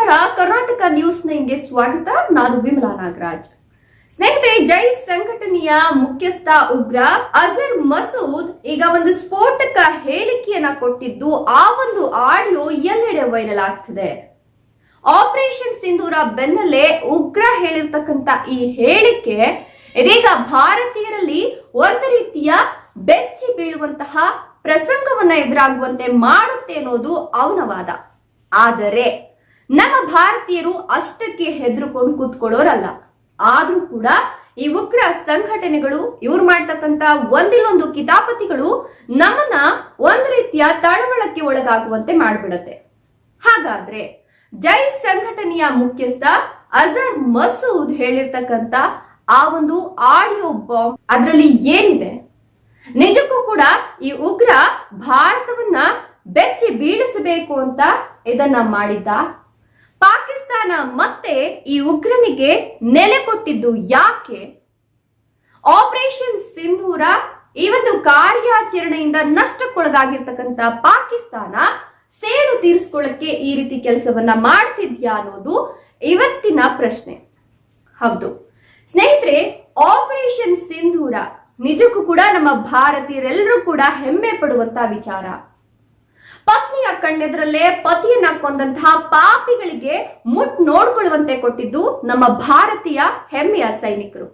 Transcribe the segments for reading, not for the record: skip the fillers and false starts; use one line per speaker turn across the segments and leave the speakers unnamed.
ನಮಸ್ಕಾರ, ಕರ್ನಾಟಕ ನ್ಯೂಸ್ ನೈನ್ಗೆ ಸ್ವಾಗತ. ನಾನು ವಿಮಲಾ ನಾಗರಾಜ್. ಸ್ನೇಹಿತರೆ, ಜೈ ಸಂಘಟನೆಯ ಮುಖ್ಯಸ್ಥ ಉಗ್ರ ಅಜರ್ ಮಸೂದ್ ಈಗ ಒಂದು ಸ್ಫೋಟಕ ಹೇಳಿಕೆಯನ್ನ ಕೊಟ್ಟಿದ್ದು, ಆ ಒಂದು ಆಡಿಯೋ ಎಲ್ಲೆಡೆ ವೈರಲ್ ಆಗ್ತಿದೆ. ಆಪರೇಷನ್ ಸಿಂಧೂರ ಬೆನ್ನಲ್ಲೇ ಉಗ್ರ ಹೇಳಿರ್ತಕ್ಕಂತ ಈ ಹೇಳಿಕೆ ಇದೀಗ ಭಾರತೀಯರಲ್ಲಿ ಒಂದು ರೀತಿಯ ಬೆಚ್ಚಿ ಬೀಳುವಂತಹ ಪ್ರಸಂಗವನ್ನ ಎದುರಾಗುವಂತೆ ಮಾಡುತ್ತೆ ಅನ್ನೋದು ಅವನ ವಾದ. ಆದರೆ ನಮ್ಮ ಭಾರತೀಯರು ಅಷ್ಟಕ್ಕೆ ಹೆದರ್ಕೊಂಡು ಕೂತ್ಕೊಳ್ಳೋರಲ್ಲ. ಆದ್ರೂ ಕೂಡ ಈ ಉಗ್ರ ಸಂಘಟನೆಗಳು ಇವ್ರು ಮಾಡ್ತಕ್ಕಂತ ಒಂದಿಲ್ಲೊಂದು ಕಿತಾಪತಿಗಳು ನಮ್ಮನ್ನ ಒಂದು ರೀತಿಯ ತಳವಳಕ್ಕೆ ಒಳಗಾಗುವಂತೆ ಮಾಡ್ಬಿಡತ್ತೆ. ಹಾಗಾದ್ರೆ ಜೈ ಸಂಘಟನೆಯ ಮುಖ್ಯಸ್ಥ ಅಜರ್ ಮಸೂದ್ ಹೇಳಿರ್ತಕ್ಕಂತ ಆ ಒಂದು ಆಡಿಯೋ ಬಾಂಬ್ ಅದರಲ್ಲಿ ಏನಿದೆ? ನಿಜಕ್ಕೂ ಕೂಡ ಈ ಉಗ್ರ ಭಾರತವನ್ನ ಬೆಚ್ಚಿ ಬೀಳಿಸಬೇಕು ಅಂತ ಇದನ್ನ ಮಾಡಿದ್ದ? ಪಾಕಿಸ್ತಾನ ಮತ್ತೆ ಈ ಉಗ್ರನಿಗೆ ನೆಲೆ ಕೊಟ್ಟಿದ್ದು ಯಾಕೆ? ಆಪರೇಷನ್ ಸಿಂಧೂರ ಈ ಒಂದು ಕಾರ್ಯಾಚರಣೆಯಿಂದ ನಷ್ಟಕ್ಕೊಳಗಾಗಿರ್ತಕ್ಕಂತ ಪಾಕಿಸ್ತಾನ ಸೇಡು ತೀರಿಸಿಕೊಳ್ಳಕ್ಕೆ ಈ ರೀತಿ ಕೆಲಸವನ್ನ ಮಾಡ್ತಿದ್ಯಾ ಅನ್ನೋದು ಇವತ್ತಿನ ಪ್ರಶ್ನೆ. ಹೌದು ಸ್ನೇಹಿತರೆ, ಆಪರೇಷನ್ ಸಿಂಧೂರ ನಿಜಕ್ಕೂ ಕೂಡ ನಮ್ಮ ಭಾರತೀಯರೆಲ್ಲರೂ ಕೂಡ ಹೆಮ್ಮೆ ಪಡುವಂತ ವಿಚಾರ. ಪತ್ನಿಯ ಕಣ್ಣೆದರಲ್ಲೇ ಪತಿಯನ್ನ ಕೊಂದಂತಹ ಪಾಪಿಗಳಿಗೆ ನೋಡ್ಕೊಳ್ಳುವಂತೆ ಕೊಟ್ಟಿದ್ದು ನಮ್ಮ ಭಾರತೀಯ ಹೆಮ್ಮೆಯ ಸೈನಿಕರು.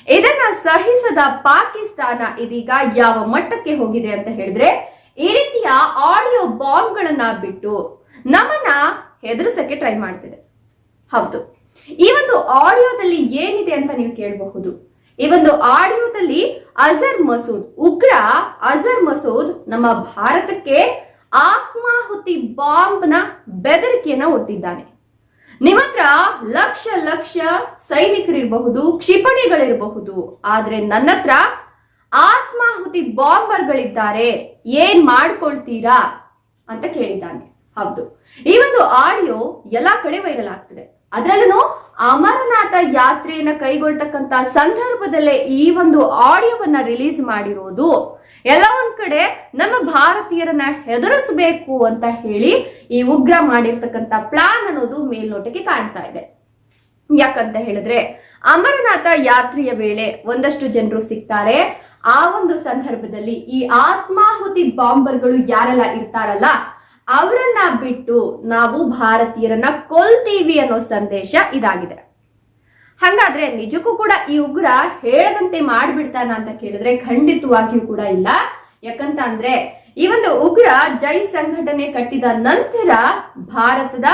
ಇದನ್ನ ಸಹಿಸದ ಪಾಕಿಸ್ತಾನ ಇದೀಗ ಯಾವ ಮಟ್ಟಕ್ಕೆ ಹೋಗಿದೆ ಅಂತ ಹೇಳಿದ್ರೆ, ಈ ರೀತಿಯ ಆಡಿಯೋ ಬಾಂಬ್ ಗಳನ್ನ ಬಿಟ್ಟು ನಮ್ಮನ್ನ ಹೆದರಿಸಕ್ಕೆ ಟ್ರೈ ಮಾಡ್ತಿದೆ. ಹೌದು, ಈ ಒಂದು ಆಡಿಯೋದಲ್ಲಿ ಏನಿದೆ ಅಂತ ನೀವು ಕೇಳಬಹುದು. ಈ ಒಂದು ಆಡಿಯೋದಲ್ಲಿ ಅಜರ್ ಮಸೂದ್, ಉಗ್ರ ಅಜರ್ ಮಸೂದ್ ನಮ್ಮ ಭಾರತಕ್ಕೆ ಆತ್ಮಾಹುತಿ ಬಾಂಬ್ ನ ಬೆದರಿಕೆಯನ್ನ ಒಡ್ಡಿದ್ದಾನೆ. ನಿಮ್ಮತ್ರ ಲಕ್ಷ ಲಕ್ಷ ಸೈನಿಕರಿರಬಹುದು, ಕ್ಷಿಪಣಿಗಳಿರಬಹುದು, ಆದ್ರೆ ನನ್ನ ಹತ್ರ ಆತ್ಮಾಹುತಿ ಬಾಂಬರ್ಗಳಿದ್ದಾರೆ, ಏನ್ ಮಾಡ್ಕೊಳ್ತೀರಾ ಅಂತ ಕೇಳಿದ್ದಾನೆ. ಹೌದು, ಈ ಒಂದು ಆಡಿಯೋ ಎಲ್ಲಾ ಕಡೆ ವೈರಲ್ ಆಗ್ತಿದೆ. ಅದರಲ್ಲೂ ಅಮರನಾಥ ಯಾತ್ರೆಯನ್ನ ಕೈಗೊಳ್ತಕ್ಕಂತ ಸಂದರ್ಭದಲ್ಲೇ ಈ ಒಂದು ಆಡಿಯೋವನ್ನ ರಿಲೀಸ್ ಮಾಡಿರೋದು ಎಲ್ಲ ಒಂದ್ ಕಡೆ ನಮ್ಮ ಭಾರತೀಯರನ್ನ ಹೆದರಿಸಬೇಕು ಅಂತ ಹೇಳಿ ಈ ಉಗ್ರ ಮಾಡಿರ್ತಕ್ಕಂತ ಪ್ಲಾನ್ ಅನ್ನೋದು ಮೇಲ್ನೋಟಕ್ಕೆ ಕಾಣ್ತಾ ಇದೆ. ಯಾಕಂತ ಹೇಳಿದ್ರೆ, ಅಮರನಾಥ ಯಾತ್ರೆಯ ವೇಳೆ ಒಂದಷ್ಟು ಜನರು ಸಿಗ್ತಾರೆ. ಆ ಒಂದು ಸಂದರ್ಭದಲ್ಲಿ ಈ ಆತ್ಮಾಹುತಿ ಬಾಂಬರ್ಗಳು ಯಾರೆಲ್ಲ ಇರ್ತಾರಲ್ಲ, ಅವರನ್ನ ಬಿಟ್ಟು ನಾವು ಭಾರತೀಯರನ್ನ ಕೊಲ್ತೀವಿ ಅನ್ನೋ ಸಂದೇಶ ಇದಾಗಿದೆ. ಹಾಗಾದ್ರೆ ನಿಜಕ್ಕೂ ಕೂಡ ಈ ಉಗ್ರ ಹೇಳದಂತೆ ಮಾಡ್ಬಿಡ್ತಾನ ಅಂತ ಕೇಳಿದ್ರೆ ಖಂಡಿತವಾಗಿಯೂ ಕೂಡ ಇಲ್ಲ. ಯಾಕಂತ ಅಂದ್ರೆ ಈ ಒಂದು ಉಗ್ರ ಜೈ ಸಂಘಟನೆ ಕಟ್ಟಿದ ನಂತರ ಭಾರತದ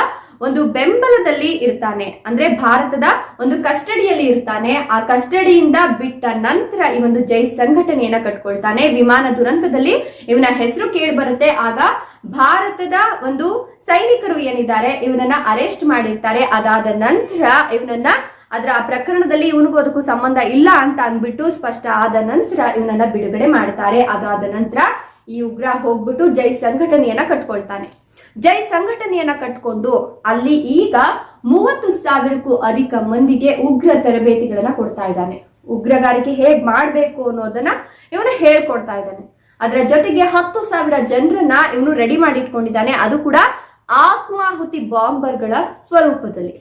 ಒಂದು ಬೆಂಬಲದಲ್ಲಿ ಇರ್ತಾನೆ, ಅಂದ್ರೆ ಭಾರತದ ಒಂದು ಕಸ್ಟಡಿಯಲ್ಲಿ ಇರ್ತಾನೆ. ಆ ಕಸ್ಟಡಿಯಿಂದ ಬಿಟ್ಟ ನಂತರ ಈ ಒಂದು ಜೈ ಸಂಘಟನೆಯನ್ನ ಕಟ್ಕೊಳ್ತಾನೆ. ವಿಮಾನ ದುರಂತದಲ್ಲಿ ಇವನ ಹೆಸರು ಕೇಳಿ ಬರುತ್ತೆ. ಆಗ ಭಾರತದ ಒಂದು ಸೈನಿಕರು ಏನಿದ್ದಾರೆ ಇವನನ್ನ ಅರೆಸ್ಟ್ ಮಾಡಿರ್ತಾರೆ. ಅದಾದ ನಂತರ ಇವನನ್ನ ಅದರ ಆ ಪ್ರಕರಣದಲ್ಲಿ ಇವನಿಗೂ ಅದಕ್ಕೂ ಸಂಬಂಧ ಇಲ್ಲ ಅಂತ ಅಂದ್ಬಿಟ್ಟು ಸ್ಪಷ್ಟ ಆದ ನಂತರ ಇವನನ್ನ ಬಿಡುಗಡೆ ಮಾಡ್ತಾರೆ. ಅದಾದ ನಂತರ ಈ ಉಗ್ರ ಹೋಗ್ಬಿಟ್ಟು ಜೈ ಸಂಘಟನೆಯನ್ನ ಕಟ್ಕೊಳ್ತಾನೆ. ಜೈ ಸಂಘಟನೆಯನ್ನ ಕಟ್ಕೊಂಡು ಅಲ್ಲಿ ಈಗ 30,000ಕ್ಕೂ ಅಧಿಕ ಮಂದಿಗೆ ಉಗ್ರ ತರಬೇತಿಗಳನ್ನ ಕೊಡ್ತಾ ಇದ್ದಾನೆ. ಉಗ್ರಗಾರಿಕೆ ಹೇಗ್ ಮಾಡ್ಬೇಕು ಅನ್ನೋದನ್ನ ಇವನು ಹೇಳ್ಕೊಡ್ತಾ ಇದ್ದಾನೆ. ಅದರ ಜೊತೆಗೆ 10,000 ಜನರನ್ನ ಇವನು ರೆಡಿ ಮಾಡಿ ಇಟ್ಕೊಂಡಿದ್ದಾನೆ, ಅದು ಕೂಡ ಆತ್ಮಾಹುತಿ ಬಾಂಬರ್ಗಳ ಸ್ವರೂಪದಲ್ಲಿ.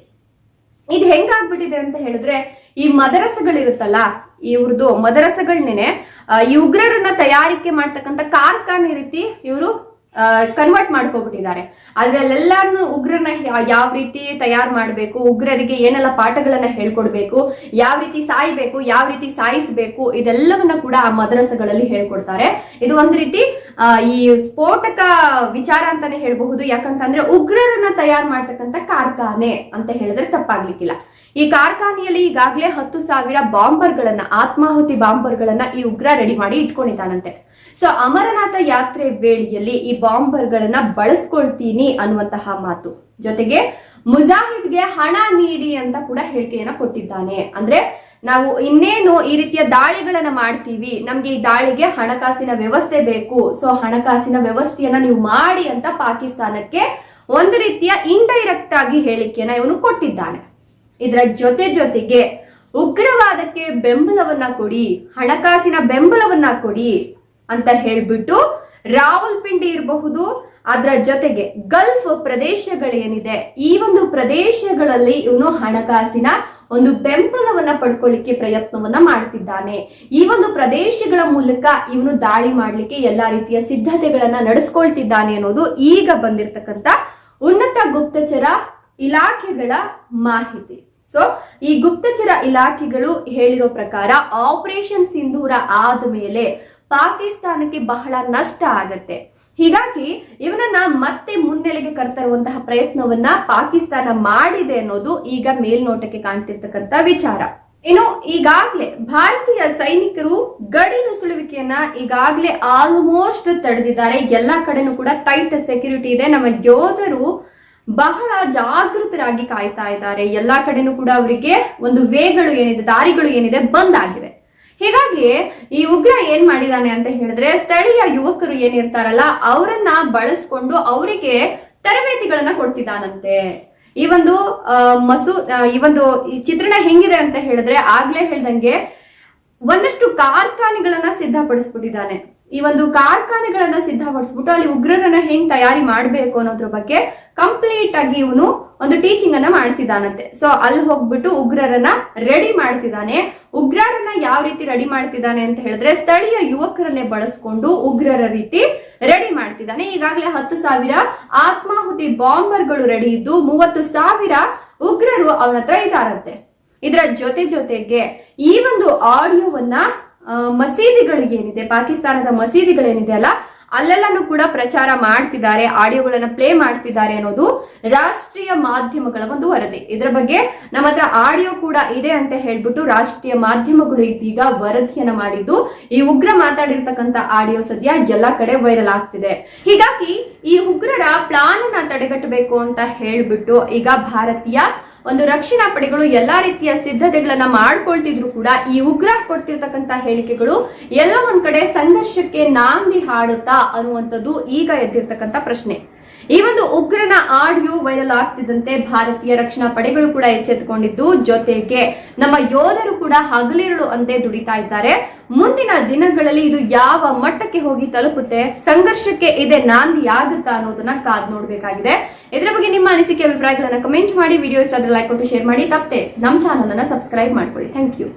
ಇದು ಹೆಂಗಾಗ್ಬಿಟ್ಟಿದೆ ಅಂತ ಹೇಳಿದ್ರೆ, ಈ ಮದರಸಗಳಿರುತ್ತಲ್ಲ, ಇವ್ರದ್ದು ಮದರಸಗಳನ್ನೇ ಈ ಉಗ್ರರನ್ನ ತಯಾರಿಕೆ ಮಾಡ್ತಕ್ಕಂಥ ಕಾರ್ಖಾನೆ ರೀತಿ ಇವರು ಕನ್ವರ್ಟ್ ಮಾಡ್ಕೊಬಿಟ್ಟಿದ್ದಾರೆ. ಅದ್ರಲ್ಲೆಲ್ಲಾನು ಉಗ್ರನ ಯಾವ ರೀತಿ ತಯಾರು ಮಾಡ್ಬೇಕು, ಉಗ್ರರಿಗೆ ಏನೆಲ್ಲ ಪಾಠಗಳನ್ನ ಹೇಳ್ಕೊಡ್ಬೇಕು, ಯಾವ ರೀತಿ ಸಾಯ್ಬೇಕು, ಯಾವ ರೀತಿ ಸಾಯಿಸ್ಬೇಕು, ಇದೆಲ್ಲವನ್ನ ಕೂಡ ಆ ಮದ್ರಸಗಳಲ್ಲಿ ಹೇಳ್ಕೊಡ್ತಾರೆ. ಇದು ಒಂದು ರೀತಿ ಈ ಸ್ಫೋಟಕ ವಿಚಾರ ಅಂತಾನೆ ಹೇಳ್ಬಹುದು. ಯಾಕಂತಂದ್ರೆ ಉಗ್ರರನ್ನ ತಯಾರು ಮಾಡ್ತಕ್ಕಂಥ ಕಾರ್ಖಾನೆ ಅಂತ ಹೇಳಿದ್ರೆ ತಪ್ಪಾಗ್ಲಿಕ್ಕಿಲ್ಲ. ಈ ಕಾರ್ಖಾನೆಯಲ್ಲಿ ಈಗಾಗಲೇ 10,000 ಬಾಂಬರ್ಗಳನ್ನ, ಆತ್ಮಾಹುತಿ ಬಾಂಬರ್ಗಳನ್ನ ಈ ಉಗ್ರ ರೆಡಿ ಮಾಡಿ ಇಟ್ಕೊಂಡಿದ್ದಾನಂತೆ. ಸೊ ಅಮರನಾಥ ಯಾತ್ರೆ ವೇಳೆಯಲ್ಲಿ ಈ ಬಾಂಬರ್ಗಳನ್ನ ಬಳಸ್ಕೊಳ್ತೀನಿ ಅನ್ನುವಂತಹ ಮಾತು ಜೊತೆಗೆ ಮುಜಾಹಿದ್ಗೆ ಹಣ ನೀಡಿ ಅಂತ ಕೂಡ ಹೇಳಿಕೆಯನ್ನ ಕೊಟ್ಟಿದ್ದಾನೆ. ಅಂದ್ರೆ ನಾವು ಇನ್ನೇನು ಈ ರೀತಿಯ ದಾಳಿಗಳನ್ನ ಮಾಡ್ತೀವಿ, ನಮ್ಗೆ ಈ ದಾಳಿಗೆ ಹಣಕಾಸಿನ ವ್ಯವಸ್ಥೆ ಬೇಕು, ಸೊ ಹಣಕಾಸಿನ ವ್ಯವಸ್ಥೆಯನ್ನ ನೀವು ಮಾಡಿ ಅಂತ ಪಾಕಿಸ್ತಾನಕ್ಕೆ ಒಂದು ರೀತಿಯ ಇಂಡೈರೆಕ್ಟ್ ಆಗಿ ಹೇಳಿಕೆಯನ್ನ ಇವನು ಕೊಟ್ಟಿದ್ದಾನೆ. ಇದರ ಜೊತೆಗೆ ಉಗ್ರವಾದಕ್ಕೆ ಬೆಂಬಲವನ್ನ ಕೊಡಿ, ಹಣಕಾಸಿನ ಬೆಂಬಲವನ್ನ ಕೊಡಿ ಅಂತ ಹೇಳ್ಬಿಟ್ಟು ರಾವಲ್ಪಿಂಡಿ ಇರಬಹುದು ಅದರ ಜೊತೆಗೆ ಗಲ್ಫ್ ಪ್ರದೇಶಗಳೇನಿದೆ ಈ ಒಂದು ಪ್ರದೇಶಗಳಲ್ಲಿ ಇವನು ಹಣಕಾಸಿನ ಒಂದು ಬೆಂಬಲವನ್ನ ಪಡ್ಕೊಳ್ಳಿಕ್ಕೆ ಪ್ರಯತ್ನವನ್ನ ಮಾಡ್ತಿದ್ದಾನೆ. ಈ ಒಂದು ಪ್ರದೇಶಗಳ ಮೂಲಕ ಇವನು ದಾಳಿ ಮಾಡ್ಲಿಕ್ಕೆ ಎಲ್ಲಾ ರೀತಿಯ ಸಿದ್ಧತೆಗಳನ್ನ ನಡೆಸ್ಕೊಳ್ತಿದ್ದಾನೆ ಅನ್ನೋದು ಈಗ ಬಂದಿರತಕ್ಕಂತ ಉನ್ನತ ಗುಪ್ತಚರ ಇಲಾಖೆಗಳ ಮಾಹಿತಿ. ಸೊ ಈ ಗುಪ್ತಚರ ಇಲಾಖೆಗಳು ಹೇಳಿರೋ ಪ್ರಕಾರ ಆಪರೇಷನ್ ಸಿಂಧೂರ ಆದ್ಮೇಲೆ ಪಾಕಿಸ್ತಾನಕ್ಕೆ ಬಹಳ ನಷ್ಟ ಆಗತ್ತೆ. ಹೀಗಾಗಿ ಇವನನ್ನ ಮತ್ತೆ ಮುನ್ನೆಲೆಗೆ ಕರ್ತರುವಂತಹ ಪ್ರಯತ್ನವನ್ನ ಪಾಕಿಸ್ತಾನ ಮಾಡಿದೆ ಅನ್ನೋದು ಈಗ ಮೇಲ್ನೋಟಕ್ಕೆ ಕಾಣ್ತಿರ್ತಕ್ಕಂತ ವಿಚಾರ. ಇನ್ನು ಈಗಾಗ್ಲೇ ಭಾರತೀಯ ಸೈನಿಕರು ಗಡಿ ನುಸುಳುವಿಕೆಯನ್ನ ಈಗಾಗ್ಲೇ ಆಲ್ಮೋಸ್ಟ್ ತಡೆದಿದ್ದಾರೆ. ಎಲ್ಲಾ ಕಡೆನೂ ಕೂಡ ಟೈಟ್ ಸೆಕ್ಯೂರಿಟಿ ಇದೆ. ನಮ್ಮ ಯೋಧರು ಬಹಳ ಜಾಗೃತರಾಗಿ ಕಾಯ್ತಾ ಇದ್ದಾರೆ. ಎಲ್ಲಾ ಕಡೆನೂ ಕೂಡ ಅವರಿಗೆ ಒಂದು ವೇಗಳು ಏನಿದೆ, ದಾರಿಗಳು ಏನಿದೆ ಬಂದ್ ಆಗಿದೆ. ಹೀಗಾಗಿ ಈ ಉಗ್ರ ಏನ್ ಮಾಡಿದಾನೆ ಅಂತ ಹೇಳಿದ್ರೆ, ಸ್ಥಳೀಯ ಯುವಕರು ಏನಿರ್ತಾರಲ್ಲ ಅವರನ್ನ ಬಳಸ್ಕೊಂಡು ಅವರಿಗೆ ತರಬೇತಿಗಳನ್ನ ಕೊಡ್ತಿದ್ದಾನಂತೆ. ಈ ಒಂದು ಈ ಒಂದು ಚಿತ್ರಣ ಹೆಂಗಿದೆ ಅಂತ ಹೇಳಿದ್ರೆ, ಆಗ್ಲೇ ಹೇಳ್ದಂಗೆ ಒಂದಷ್ಟು ಕಾರ್ಖಾನೆಗಳನ್ನ ಸಿದ್ಧಪಡಿಸ್ಬಿಟ್ಟಿದ್ದಾನೆ. ಈ ಒಂದು ಕಾರ್ಖಾನೆಗಳನ್ನ ಸಿದ್ಧಪಡಿಸ್ಬಿಟ್ಟು ಅಲ್ಲಿ ಉಗ್ರರನ್ನ ಹೆಂಗ್ ತಯಾರಿ ಮಾಡ್ಬೇಕು ಅನ್ನೋದ್ರ ಬಗ್ಗೆ ಕಂಪ್ಲೀಟ್ ಆಗಿ ಇವನು ಒಂದು ಟೀಚಿಂಗ್ ಅನ್ನ ಮಾಡ್ತಿದ್ದಾನಂತೆ. ಸೊ ಅಲ್ಲಿ ಹೋಗ್ಬಿಟ್ಟು ಉಗ್ರರನ್ನ ರೆಡಿ ಮಾಡ್ತಿದ್ದಾನೆ. ಉಗ್ರರನ್ನ ಯಾವ ರೀತಿ ರೆಡಿ ಮಾಡ್ತಿದ್ದಾನೆ ಅಂತ ಹೇಳಿದ್ರೆ, ಸ್ಥಳೀಯ ಯುವಕರನ್ನೇ ಬಳಸ್ಕೊಂಡು ಉಗ್ರರ ರೀತಿ ರೆಡಿ ಮಾಡ್ತಿದ್ದಾನೆ. ಈಗಾಗಲೇ 10,000 ಆತ್ಮಾಹುತಿ ಬಾಂಬರ್ಗಳು ರೆಡಿ ಇದ್ದು 30,000 ಉಗ್ರರು ಅವನ ಹತ್ರ ಇದಾರಂತೆ. ಇದರ ಜೊತೆಗೆ ಈ ಒಂದು ಆಡಿಯೋವನ್ನ ಮಸೀದಿಗಳಿಗೆ ಏನಿದೆ, ಪಾಕಿಸ್ತಾನದ ಮಸೀದಿಗಳೇನಿದೆ ಅಲ್ಲ ಅಲ್ಲೆಲ್ಲಾನು ಕೂಡ ಪ್ರಚಾರ ಮಾಡ್ತಿದ್ದಾರೆ, ಆಡಿಯೋಗಳನ್ನ ಪ್ಲೇ ಮಾಡ್ತಿದ್ದಾರೆ ಅನ್ನೋದು ರಾಷ್ಟ್ರೀಯ ಮಾಧ್ಯಮಗಳ ಒಂದು ವರದಿ. ಇದರ ಬಗ್ಗೆ ನಮ್ಮ ಹತ್ರ ಆಡಿಯೋ ಕೂಡ ಇದೆ ಅಂತ ಹೇಳ್ಬಿಟ್ಟು ರಾಷ್ಟ್ರೀಯ ಮಾಧ್ಯಮಗಳು ಇದೀಗ ವರದಿಯನ್ನ ಮಾಡಿದ್ದು, ಈ ಉಗ್ರ ಮಾತಾಡಿರ್ತಕ್ಕಂಥ ಆಡಿಯೋ ಸದ್ಯ ಎಲ್ಲಾ ಕಡೆ ವೈರಲ್ ಆಗ್ತಿದೆ. ಹೀಗಾಗಿ ಈ ಉಗ್ರರ ಪ್ಲಾನ್ ಅನ್ನ ತಡೆಗಟ್ಟಬೇಕು ಅಂತ ಹೇಳ್ಬಿಟ್ಟು ಈಗ ಭಾರತೀಯ ಒಂದು ರಕ್ಷಣಾ ಪಡೆಗಳು ಎಲ್ಲಾ ರೀತಿಯ ಸಿದ್ಧತೆಗಳನ್ನ ಮಾಡ್ಕೊಳ್ತಿದ್ರು ಕೂಡ ಈ ಉಗ್ರ ಕೊಡ್ತಿರ್ತಕ್ಕಂತ ಹೇಳಿಕೆಗಳು ಎಲ್ಲ ಒಂದ್ ಕಡೆ ಸಂಘರ್ಷಕ್ಕೆ ನಾಂದಿ ಹಾಡುತ್ತಾ ಅನ್ನುವಂಥದ್ದು ಈಗ ಎದ್ದಿರ್ತಕ್ಕಂಥ ಪ್ರಶ್ನೆ. ಈ ಒಂದು ಉಗ್ರನ ಆಡಿಯೋ ವೈರಲ್ ಆಗ್ತಿದ್ದಂತೆ ಭಾರತೀಯ ರಕ್ಷಣಾ ಪಡೆಗಳು ಕೂಡ ಎಚ್ಚೆತ್ತುಕೊಂಡಿದ್ದು, ಜೊತೆಗೆ ನಮ್ಮ ಯೋಧರು ಕೂಡ ಹಗಲಿರುಳು ಅಂತೆ ದುಡಿತಾ ಇದ್ದಾರೆ. ಮುಂದಿನ ದಿನಗಳಲ್ಲಿ ಇದು ಯಾವ ಮಟ್ಟಕ್ಕೆ ಹೋಗಿ ತಲುಪುತ್ತೆ, ಸಂಘರ್ಷಕ್ಕೆ ಇದೆ ನಾಂದಿ ಆಗುತ್ತಾ ಅನ್ನೋದನ್ನ ಕಾದ್ ನೋಡ್ಬೇಕಾಗಿದೆ. ಇದರ ಬಗ್ಗೆ ನಿಮ್ಮ ಅನಿಸಿಕೆ ಅಭಿಪ್ರಾಯಗಳನ್ನ ಕಮೆಂಟ್ ಮಾಡಿ. ವಿಡಿಯೋ ಇಷ್ಟ ಆದ್ರೆ ಲೈಕ್ ಕೊಟ್ಟು ಶೇರ್ ಮಾಡಿ. ತಪ್ಪದೆ ನಮ್ಮ ಚಾನಲ್ ಅನ್ನ ಸಬ್ಸ್ಕ್ರೈಬ್ ಮಾಡ್ಕೊಳ್ಳಿ. Thank you.